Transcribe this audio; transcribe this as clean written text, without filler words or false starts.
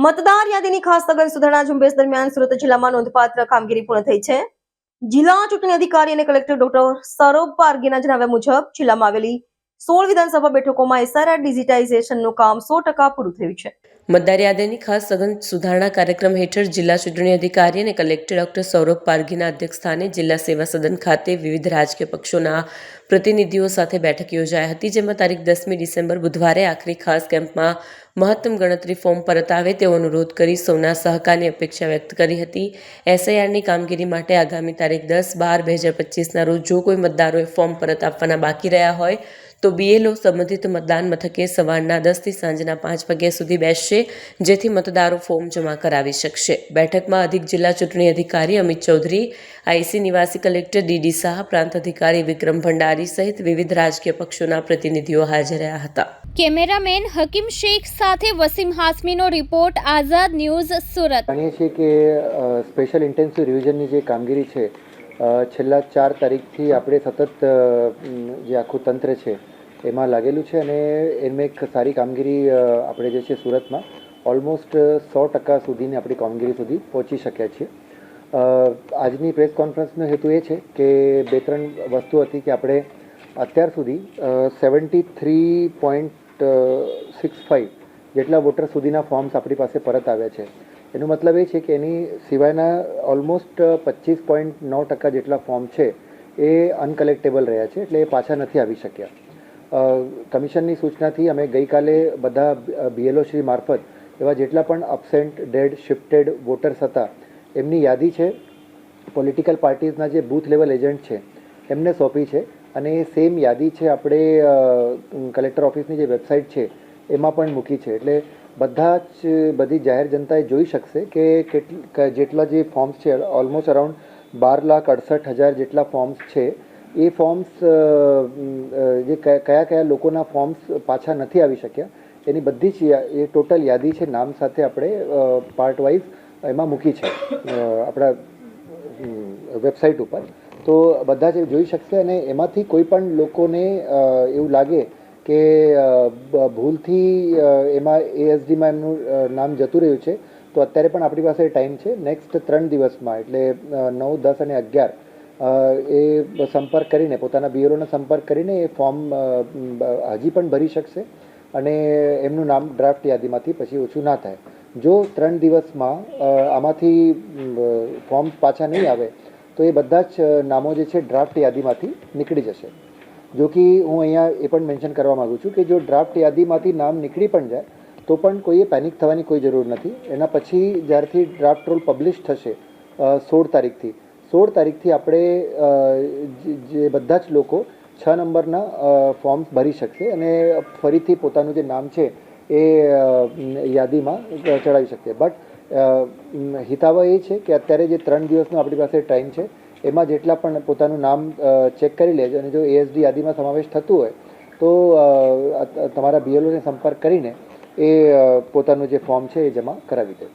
મતદાર યાદીની ખાસ સઘન સુધારણા ઝુંબેશ દરમિયાન સુરત જિલ્લામાં નોંધપાત્ર કામગીરી પૂર્ણ થઈ છે. જિલ્લા ચૂંટણી અધિકારી અને કલેક્ટર ડોક્ટર સૌરભ પારગીના જણાવ્યા મુજબ જિલ્લામાં આવેલી 16 વિધાનસભા બેઠકોમાં એસઆરઆર ડિજિટાઇઝેશનનું કામ 100% પૂરું થયું છે. મતદાર યાદીની ખાસ સઘન સુધારણા કાર્યક્રમ હેઠળ જિલ્લા ચૂંટણી અધિકારી અને કલેક્ટર ડોક્ટર સૌરભ પારગીના અધ્યક્ષસ્થાને જિલ્લા સેવા સદન ખાતે વિવિધ રાજકીય પક્ષોના પ્રતિનિધિઓ સાથે બેઠક યોજાઈ હતી, જેમાં તારીખ 10મી ડિસેમ્બર બુધવારે આખરી ખાસ કેમ્પમાં મહત્તમ ગણતરી ફોર્મ પરત આવે તેવો અનુરોધ કરી સૌના સહકારની અપેક્ષા વ્યક્ત કરી હતી. એસઆઈઆરની કામગીરી માટે આગામી તારીખ 10/12/2025ના રોજ જો કોઈ મતદારોએ ફોર્મ પરત આપવાના બાકી રહ્યા હોય તો બીએલઓ સંબંધિત મતદાન મથકે સવારના 10 થી સાંજના 5 વાગ્યા સુધી બેસશે, જેથી મતદારો ફોર્મ જમા કરાવી શકશે. બેઠકમાં અધિક જિલ્લા ચૂંટણી અધિકારી અમિત ચૌધરી, આઈસી નિવાસી કલેક્ટર ડીડી શાહ, પ્રાંત અધિકારી વિક્રમ ભંડારી સહિત વિવિધ રાજકીય પક્ષોના પ્રતિનિધિઓ હાજર રહ્યા હતા. કેમેરામેન હકીમ શેખ સાથે વસીમ હાસમીનો રિપોર્ટ, આઝાદ ન્યૂઝ, સુરત. જાણીએ છીએ કે સ્પેશિયલ ઇન્ટેન્સિવ રિવિઝનની જે કામગીરી છે છેલ્લા 4 તારીખથી આપણે સતત જે આખું તંત્ર છે એમાં લાગેલું છે અને એમાં એક સારી કામગીરી આપણે જે છે સુરતમાં ઓલમોસ્ટ 100% સુધીની આપણી કામગીરી સુધી પહોંચી શક્યા છીએ. આજની પ્રેસ કોન્ફરન્સનો હેતુ એ છે કે 2-3 વસ્તુ હતી કે આપણે અત્યાર સુધી 73.65 જેટલા વોટર સુધીના ફોર્મ્સ આપણી પાસે પરત આવ્યા છે. એનો મતલબ એ છે કે એની સિવાયના ઓલમોસ્ટ 25.9% જેટલા ફોર્મ છે એ અનકલેક્ટેબલ રહ્યા છે, એટલે એ પાછા નથી આવી શક્યા. કમિશનની સૂચનાથી અમે ગઈકાલે બધા બીએલઓ શ્રી મારફત એવા જેટલા પણ અબસેન્ટ, ડેડ, શિફ્ટેડ વોટર્સ હતા એમની યાદી છે પોલિટિકલ પાર્ટીઝના જે બૂથ લેવલ એજન્ટ છે એમને સોંપી છે અને એ સેમ યાદી છે આપણે કલેક્ટર ઓફિસની જે વેબસાઇટ છે એમાં પણ મૂકી છે. એટલે બધી જાહેર જનતાએ જોઈ શકશે કે જેટલા જે ફોર્મ્સ છે ઓલમોસ્ટ અરાઉન્ડ 12,68,000 જેટલા ફોર્મ્સ છે એ ફોર્મ્સ જે કયા લોકોના ફોર્મ્સ પાછા નથી આવી શક્યા એની બધી જ એ ટોટલ યાદી છે નામ સાથે આપણે પાર્ટ વાઇઝ એમાં મૂકી છે આપણા વેબસાઇટ ઉપર. તો બધા જ જોઈ શકશે અને એમાંથી કોઈ પણ લોકોને એવું લાગે કે ભૂલથી એમાં એએસડીમાં એમનું નામ જતું રહ્યું છે તો અત્યારે પણ આપણી પાસે ટાઈમ છે. નેક્સ્ટ 3 દિવસમાં એટલે 9, 10 અને 11 એ સંપર્ક કરીને પોતાના બીએલઓનો સંપર્ક કરીને એ ફોર્મ હજી પણ ભરી શકશે અને એમનું નામ ડ્રાફ્ટ યાદીમાંથી પછી ઓછું ના થાય. જો 3 દિવસમાં આમાંથી ફોર્મ્સ પાછા નહીં આવે તો એ બધા જ નામો જે છે ડ્રાફ્ટ યાદીમાંથી નીકળી જશે. જો કે હું અહીંયા એ પણ મેન્શન કરવા માગું છું કે જો ડ્રાફ્ટ યાદીમાંથી નામ નીકળી પણ જાય તો પણ કોઈએ પેનિક થવાની કોઈ જરૂર નથી. એના પછી જ્યારથી ડ્રાફ્ટ રોલ પબ્લિશ થશે 16 તારીખથી આપણે જે બધા જ લોકો 6 નંબરના ફોર્મ્સ ભરી શકશે અને ફરીથી પોતાનું જે નામ છે એ યાદીમાં ચડાવી શકશે. બટ હિતાવહ એ છે કે અત્યારે જે 3 દિવસનો આપણી પાસે ટાઈમ છે એમાં જેટલા પણ પોતાનું નામ ચેક કરી લેજો અને જો એએસડી યાદીમાં સમાવેશ થતું હોય તો તમારા બીએલઓને સંપર્ક કરીને એ પોતાનું જે ફોર્મ છે એ જમા કરાવી દે.